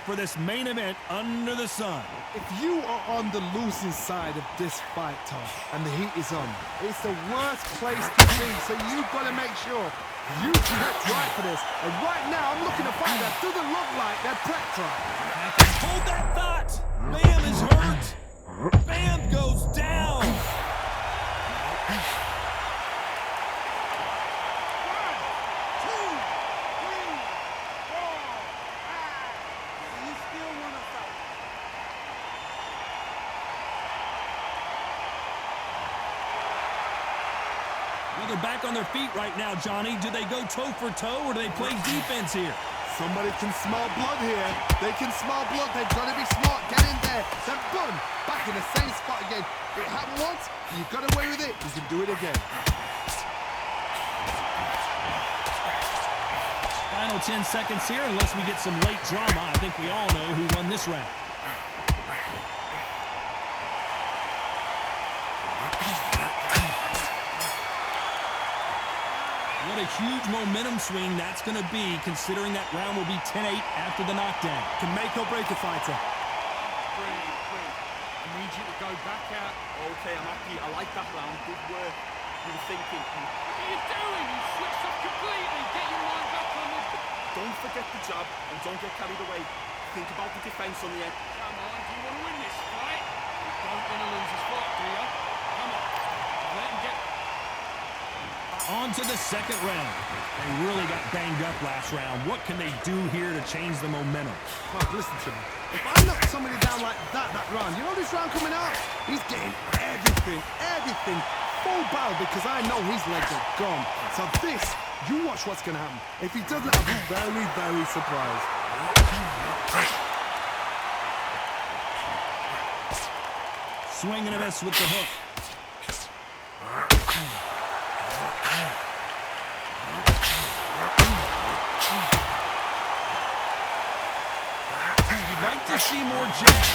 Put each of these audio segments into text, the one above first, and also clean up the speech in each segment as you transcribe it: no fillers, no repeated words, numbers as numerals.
for this main event under the sun. If you are on the losing side of this fight, Tom, and the heat is on, it's the worst place to be, so you've got to make sure you prep right for this. And right now, I'm looking to fight that doesn't look like they're prepped right. Hold that thought! Bam is hurt! Bam goes down! Well, they're back on their feet right now, Johnny. Do they go toe for toe or do they play defense here? Somebody can smell blood here. They can smell blood. They've got to be smart. Get in there. Then boom, back in the same spot again. It happened once. You got away with it. You can do it again. Final 10 seconds here, unless we get some late drama. I think we all know who won this round. What a huge momentum swing that's going to be, considering that round will be 10-8 after the knockdown. Can make or break a fighter. Brilliant. I need you to go back out. Okay, I'm happy. I like that round. Good work. You were thinking. What are you doing? You switched off completely. Get your mind back on the... Don't forget the jab and don't get carried away. Think about the defense on the end. Come on, do you want to win this fight? You don't want to lose this fight, do you? Come on. Let him get... On to the second round. They really got banged up last round. What can they do here to change the momentum? Mark, listen to me. If I knock somebody down like that round, you know this round coming out? He's getting everything full barrel because I know his legs are gone. So this, you watch what's going to happen. If he doesn't, I'll be very, very surprised. Swing and a miss with the hook. You'd like to see more jabs.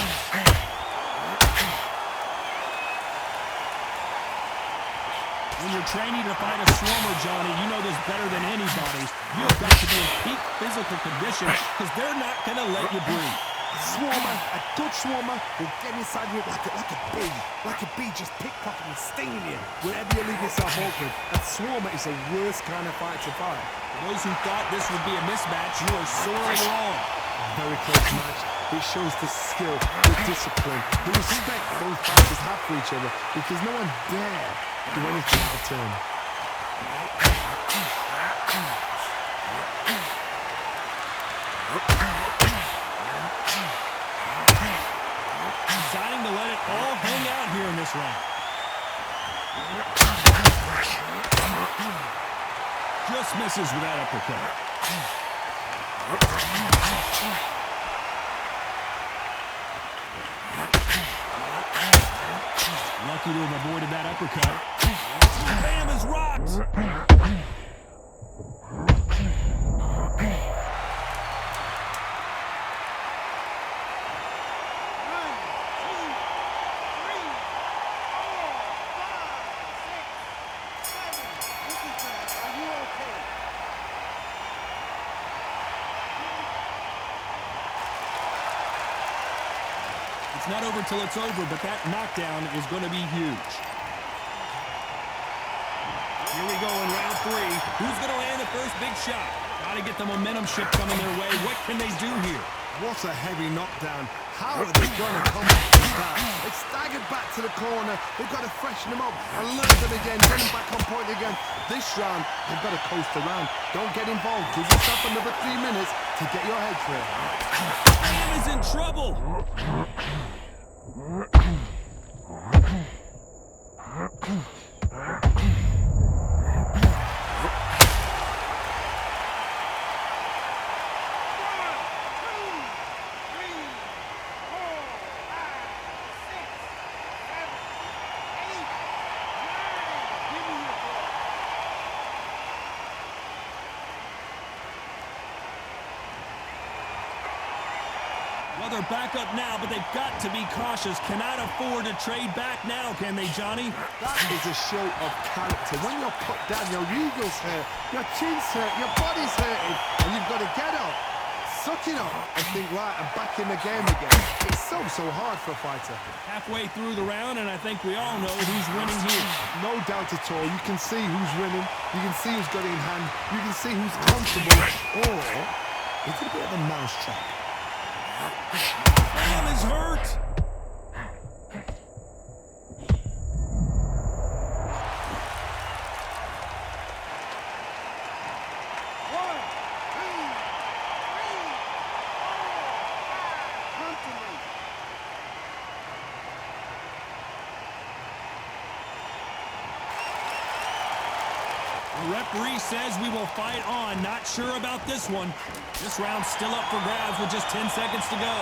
When you're training to fight a swarmer, Johnny, you know this better than anybody. You've got to be in peak physical condition because they're not going to let you breathe. Swarmer, a good swarmer will get inside you like a bee just pickpocketing, stinging you wherever you leave yourself open. A swarmer is the worst kind of fight to fight. For those who thought this would be a mismatch, you are sorely wrong. Very close match. It shows the skill, the discipline, the respect both fighters have for each other because no one dare do anything out of turn. Deciding to let it all hang out here in this round. Just misses with that uppercut. Lucky to have avoided that uppercut. Bam is rocked. It's not over till it's over, but that knockdown is going to be huge. Here we go in round 3. Who's going to land the first big shot? Got to get the momentum shift coming their way. What can they do here? What a heavy knockdown. How are they going to come back from that? They staggered back to the corner. They've got to freshen them up and learn them again, get them back on point again. This round, they've got to coast around. Don't get involved. Give yourself another 3 minutes to get your head clear. Bam is in trouble. Well, they're back up now, but they've got to be cautious. Cannot afford to trade back now, can they, Johnny? That is a show of character. When you're put down, your ego's hurt, your chin's hurt, your body's hurting, and you've got to get up, sucking up and think, right, I'm back in the game again. It's so hard for a fighter. Halfway through the round, and I think we all know who's winning here. No doubt at all. You can see who's winning. You can see who's got it in hand. You can see who's comfortable. Or is it a bit of a mousetrap? Bam is hurt. The referee says we will fight on. Not sure about this one. This round's still up for grabs with just 10 seconds to go.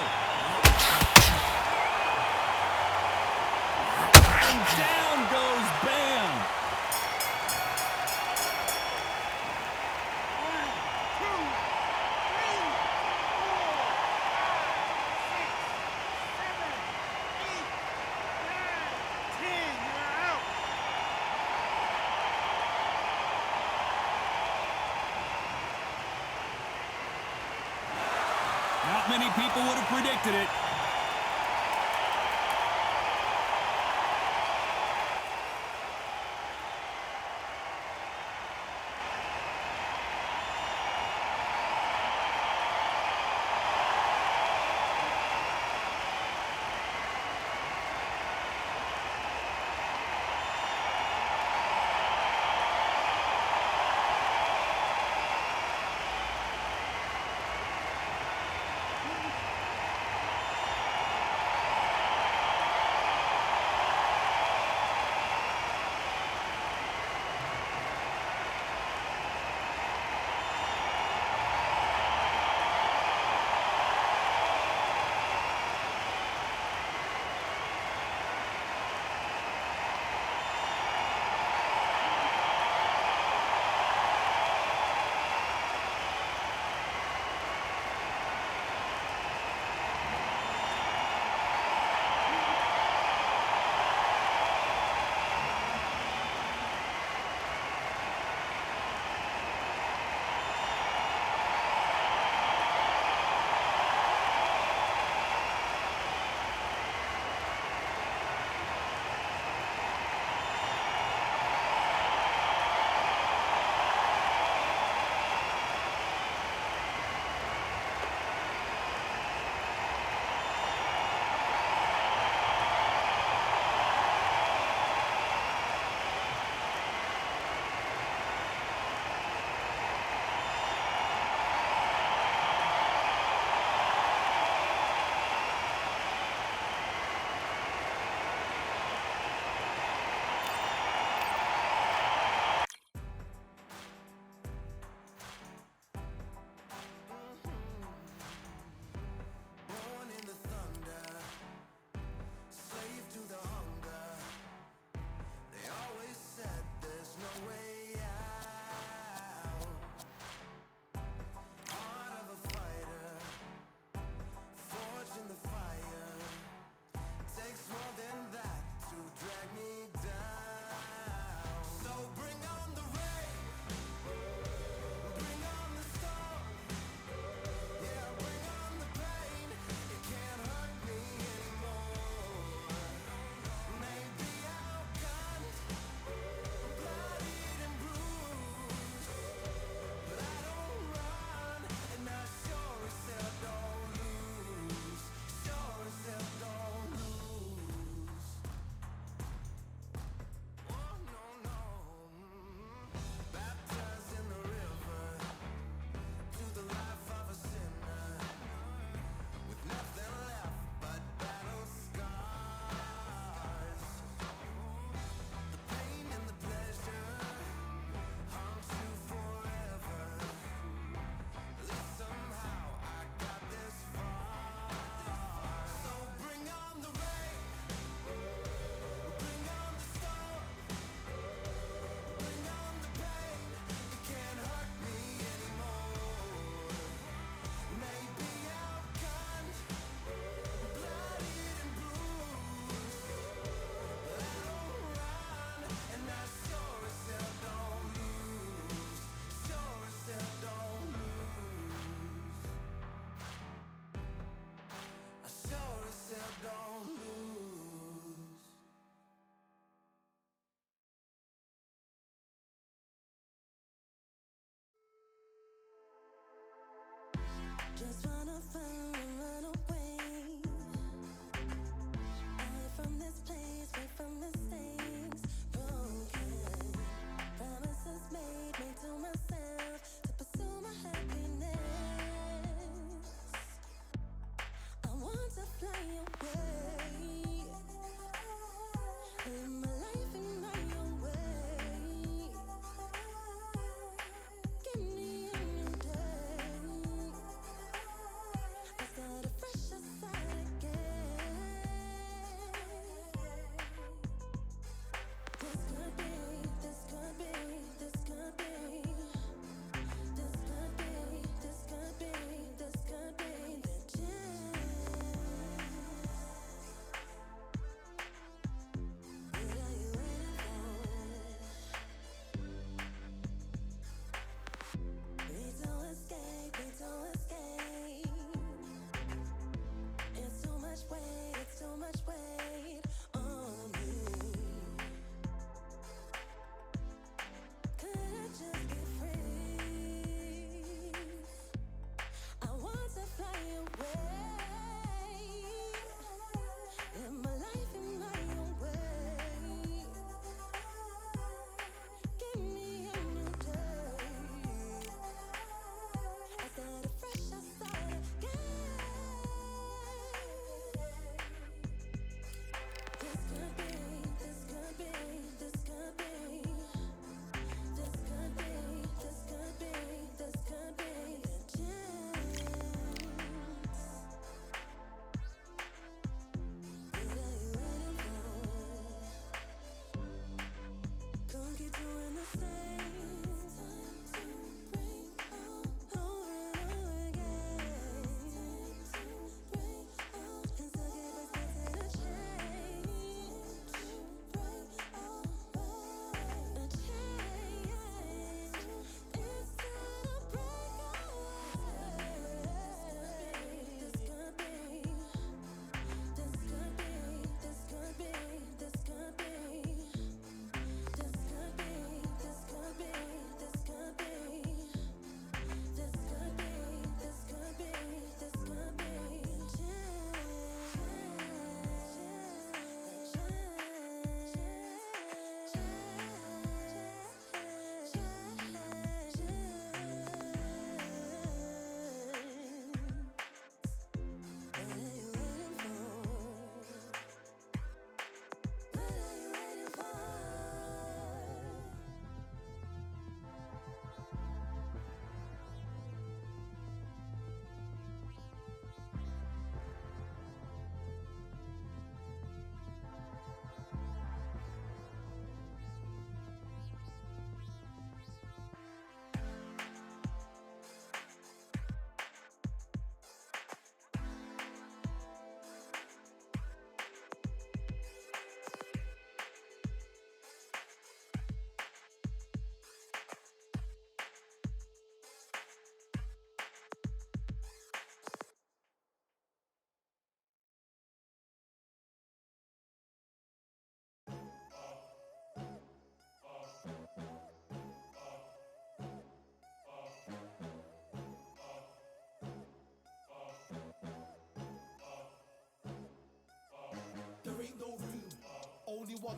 And down goes Bam. Not many people would have predicted it.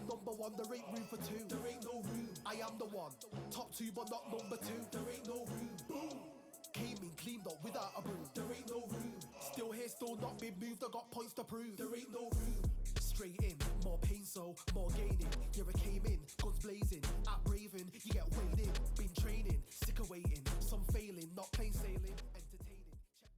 number one, there ain't room for two. There ain't no room. I am the one. Top two, but not number two. There ain't no room. Boom. Came in, cleaned up without a broom. There ain't no room. Still here, still not been moved. I got points to prove. There ain't no room. Straight in, more pain, so more gaining. Yeah, I came in, guns blazing. At Raven, you get weighed in. Been training, sick of waiting. Some failing, not plain sailing. Entertaining. Check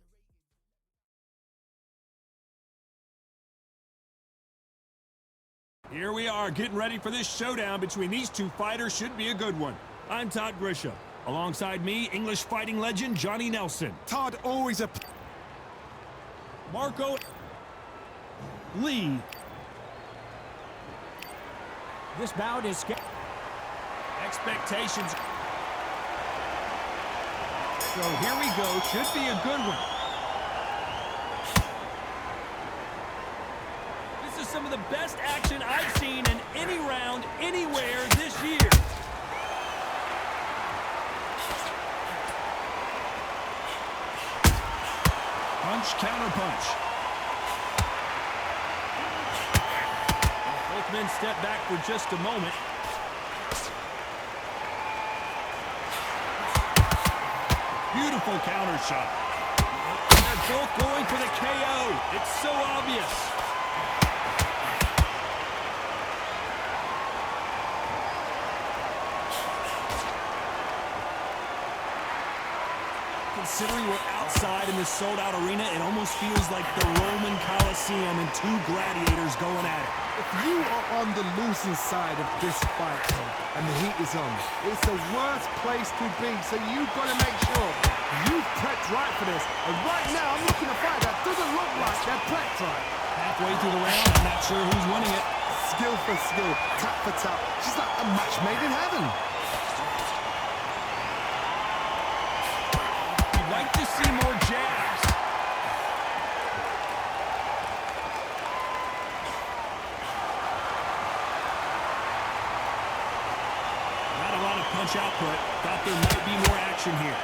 the rating. Here we are, getting ready for this showdown between these two fighters. Should be a good one. I'm Todd Grisham. Alongside me, English fighting legend Johnny Nelson. Todd, always a... Marco Lee. This bout is... Expectations. So here we go. Should be a good one. This is some of the best action I've seen in any round, anywhere this year. Punch, counter punch. Both men step back for just a moment. Beautiful counter shot. They're both going for the KO. It's so obvious. Considering we're outside in this sold-out arena, it almost feels like the Roman Colosseum and two gladiators going at it. If you are on the losing side of this fight, Tom, and the heat is on, it's the worst place to be, so you've got to make sure you've prepped right for this. And right now, I'm looking at a fight that doesn't look like they're prepped right. Halfway through the round, I'm not sure who's winning it. Skill for skill, tap for tap. She's like a match made in heaven. You'd like to see more jabs. Not a lot of punch output. Thought there might be more action here.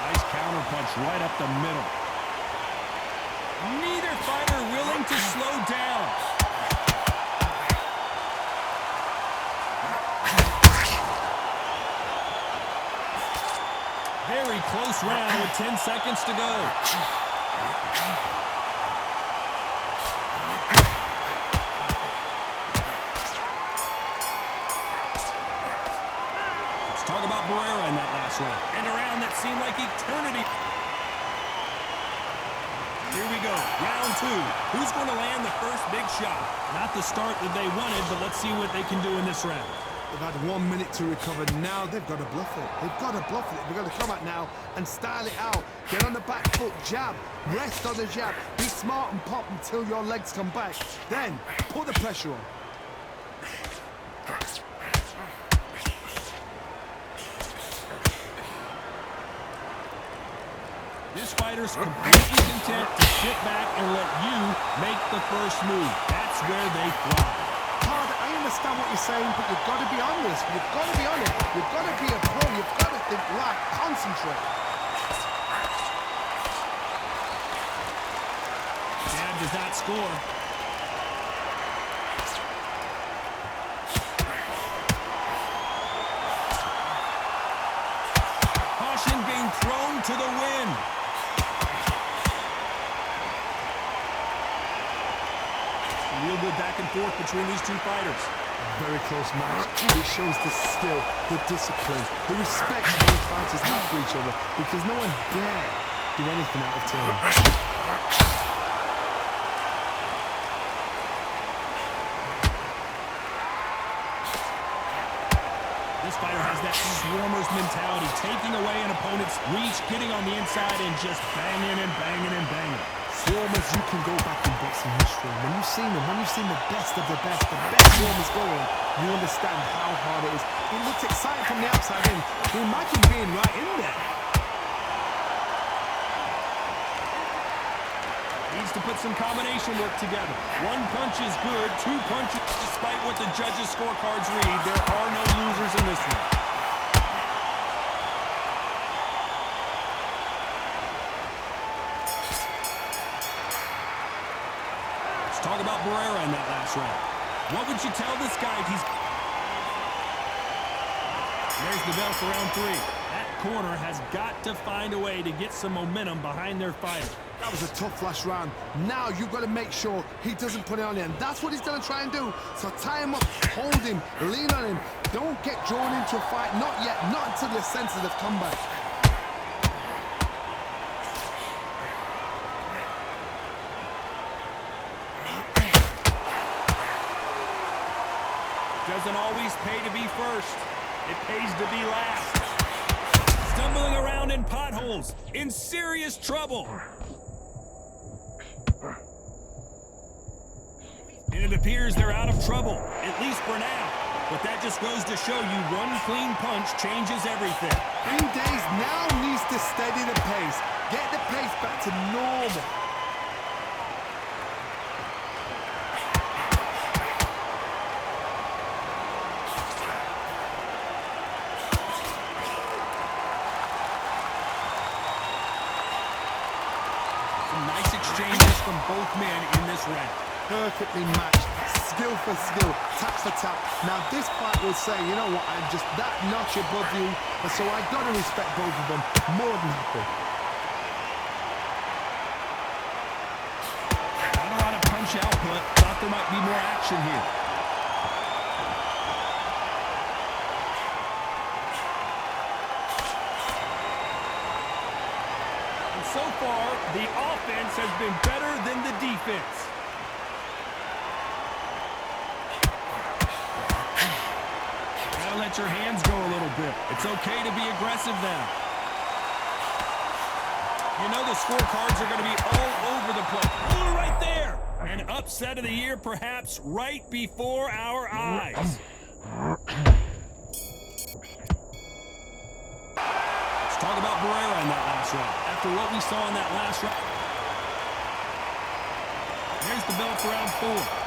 Nice counter punch right up the middle. Neither fighter willing to slow down. Very close round with 10 seconds to go. Let's talk about Barrera in that last round. And a round that seemed like eternity. Here we go, round two. Who's going to land the first big shot? Not the start that they wanted, but let's see what they can do in this round. They've had 1 minute to recover. Now they've got to bluff it. They've got to bluff it. They've got to come out now and style it out. Get on the back foot, jab. Rest on the jab. Be smart and pop until your legs come back. Then, put the pressure on. This fighter's completely content to sit back and let you make the first move. That's where they thrive. Todd, I understand what you're saying, but you've got to be honest. You've got to be honest. You've got to be a pro. You've got to think right. Concentrate. Jab does not score. Caution being thrown to the wind. Real good back and forth between these two fighters. Very close match. It shows the skill, the discipline, the respect both fighters have for each other, because no one dare do anything out of turn. This fighter has that swarmer's mentality, taking away an opponent's reach, getting on the inside and just banging and banging and banging. Swarmers, you can go back in boxing history. When you've seen them, when you've seen the best of the best swarmers going, you understand how hard it is. It looks exciting from the outside in. You imagine being right in there. Needs to put some combination work together. One punch is good, two punches. Despite what the judges' scorecards read, there are no losers in this one. Let's talk about Barrera in that last round. What would you tell this guy if he's... There's the bell for round 3. That corner has got to find a way to get some momentum behind their fighter. That was a tough last round. Now you've got to make sure he doesn't put it on you, and that's what he's going to try and do. So tie him up, hold him, lean on him. Don't get drawn into a fight. Not yet, not until your senses have come back. Doesn't always pay to be first. It pays to be last. Stumbling around in potholes, in serious trouble. And it appears they're out of trouble, at least for now. But that just goes to show you one clean punch changes everything. Green Days now needs to steady the pace. Get the pace back to normal. Some nice exchanges from both men in this round. Perfectly matched, skill for skill, tap for tap. Now this fight will say, you know what, I'm just that notch above you, and so I gotta respect both of them. More than happy. Not a lot of punch output. Thought there might be more action here. And so far, the offense has been better than the defense. Let your hands go a little bit. It's okay to be aggressive now. You know the scorecards are going to be all over the place. Oh, right there! An upset of the year, perhaps, right before our eyes. Let's talk about Barrera in that last round. After what we saw in that last round. Here's the bell for round 4.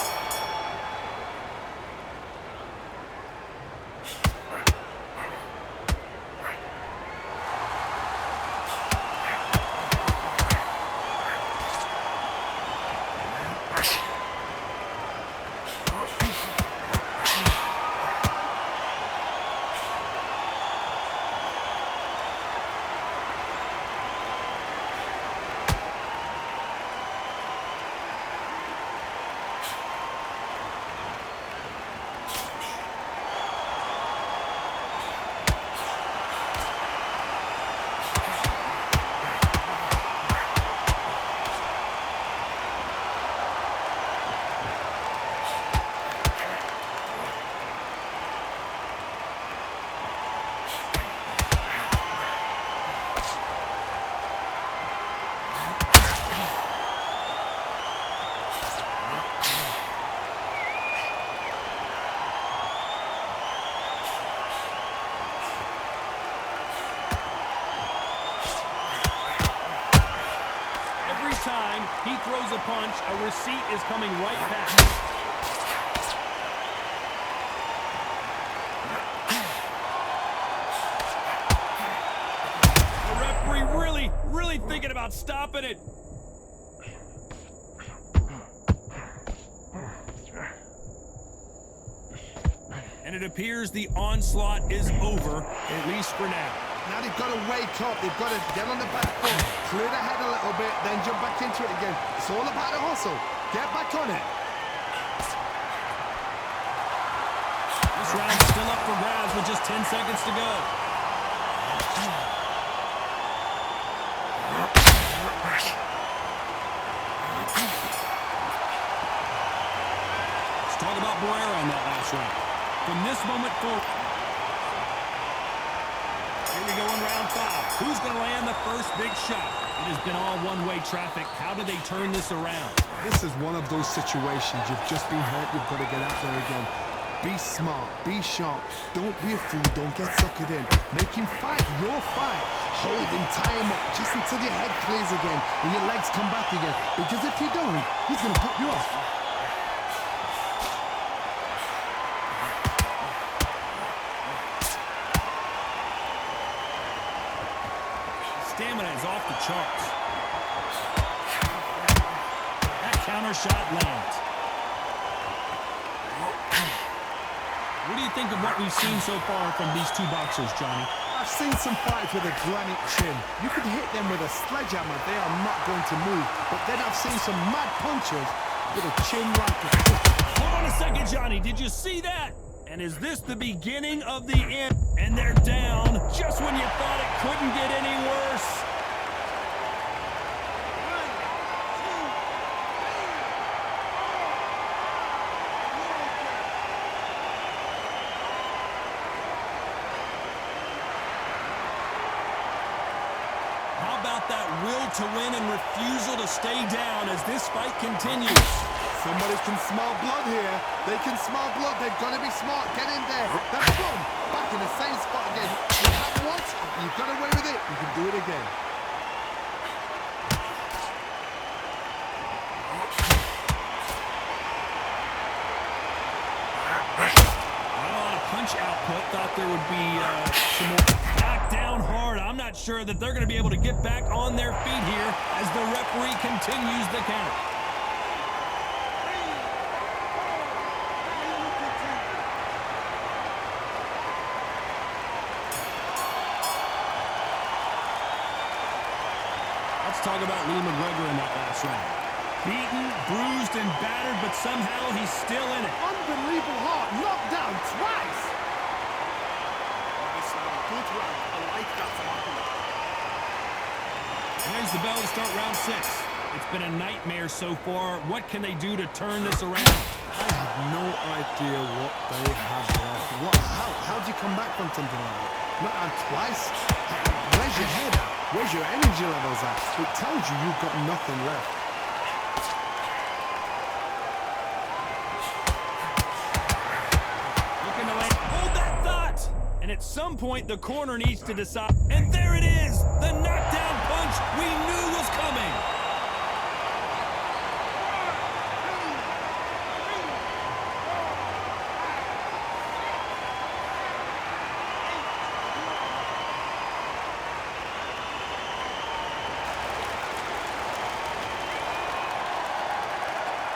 Time he throws a punch, a receipt is coming right back. The referee really thinking about stopping it. And it appears the onslaught is over, at least for now. Now they've got to wake up. They've got to get on the back foot, clear the head a little bit, then jump back into it again. It's all about the hustle. Get back on it. This round's still up for grabs with just 10 seconds to go. Let's talk about Barrera in that last round. From this moment forward. Here we go in round 5. Who's going to land the first big shot? It has been all one-way traffic. How do they turn this around? This is one of those situations. You've just been hurt. You've got to get out there again. Be smart. Be sharp. Don't be a fool. Don't get suckered in. Make him fight your fight. Hold him, tie him up, just until your head clears again and your legs come back again. Because if you don't, he's going to put you off. Stamina is off the charts. That counter shot lands. What do you think of what we've seen so far from these two boxers, Johnny? I've seen some fights with a granite chin. You could hit them with a sledgehammer, they are not going to move. But then I've seen some mad punchers with a chin like a cookie. Hold on a second, Johnny. Did you see that? And is this the beginning of the end? And they're down just when you thought it couldn't get any worse. How about that will to win and refusal to stay down as this fight continues? Somebody can smell blood here. They can smell blood. They've got to be smart. Get in there. That's boom. Back in the same spot again. You have once. You got away with it. You can do it again. Not a lot of punch output. Thought there would be some more. Knocked down hard. I'm not sure that they're going to be able to get back on their feet here as the referee continues the count. Let's talk about Lee McGregor in that last round. Beaten, bruised, and battered, but somehow he's still in it. Unbelievable heart. Knocked down twice. Nice round. Good round. I like that to happen. There's the bell to start round 6. It's been a nightmare so far. What can they do to turn this around? I have no idea what they have left. How do you come back from something like that? Not out twice? Where's your head at? Where's your energy levels at? It tells you you've got nothing left. Looking to land. Hold that thought! And at some point, the corner needs to decide. And there it is! The knockdown punch we knew was coming!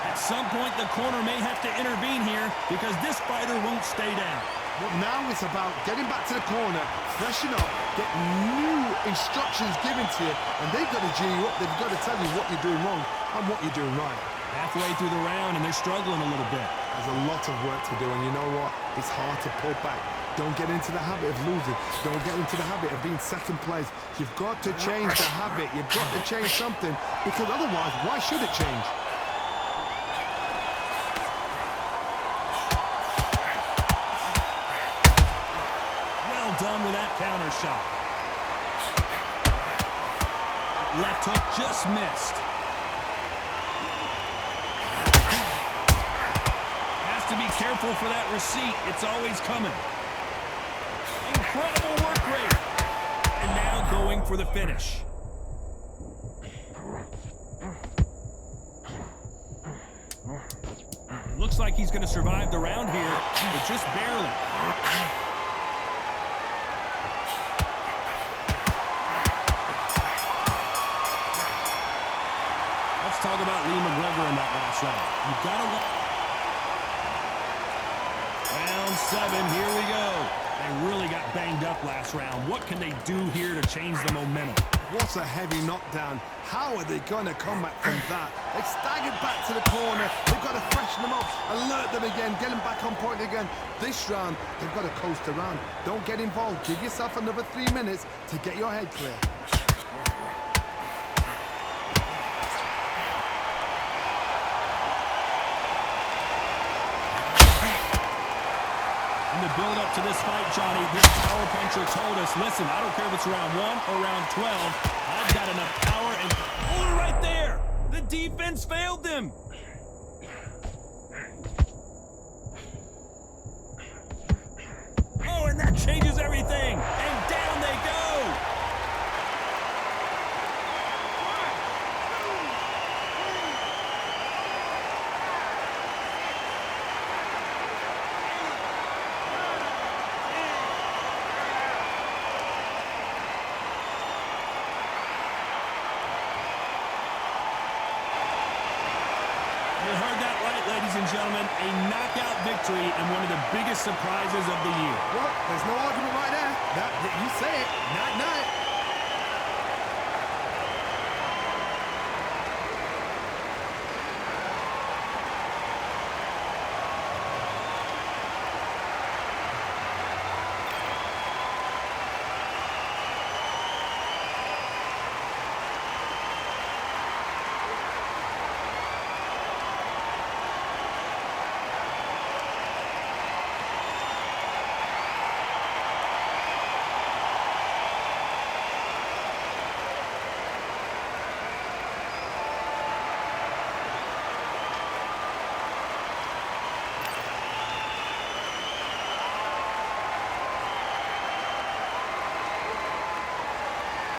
At some point, the corner may have to intervene here because this fighter won't stay down. But now it's about getting back to the corner, freshen up, get new instructions given to you, and they've got to G you up. They've got to tell you what you're doing wrong and what you're doing right. Halfway through the round, and they're struggling a little bit. There's a lot of work to do, and you know what? It's hard to pull back. Don't get into the habit of losing. Don't get into the habit of being second place. You've got to change the habit. You've got to change something, because otherwise, why should it change? Well done with that counter shot. Left hook just missed. Has to be careful for that receipt. It's always coming. Incredible work rate. And now going for the finish. Looks like he's going to survive the round here, but just barely. Let's talk about Lee McGregor in that last round. You've got to... Round 7, here we go. They really got banged up last round. What can they do here to change the momentum? What a heavy knockdown. How are they going to come back from that? They staggered back to the corner. They've got to freshen them up, alert them again, get them back on point again. This round, they've got to coast around. Don't get involved. Give yourself another 3 minutes to get your head clear. In the build-up to this fight, Johnny, this power puncher told us, listen, I don't care if it's round 1 or round 12, I've got enough power, and pull it right there! The defense failed them! Oh, and that changes everything! And down they go! right, ladies and gentlemen, a knockout victory and one of the biggest surprises of the year. Well, there's no argument right there. You say it. Night-night.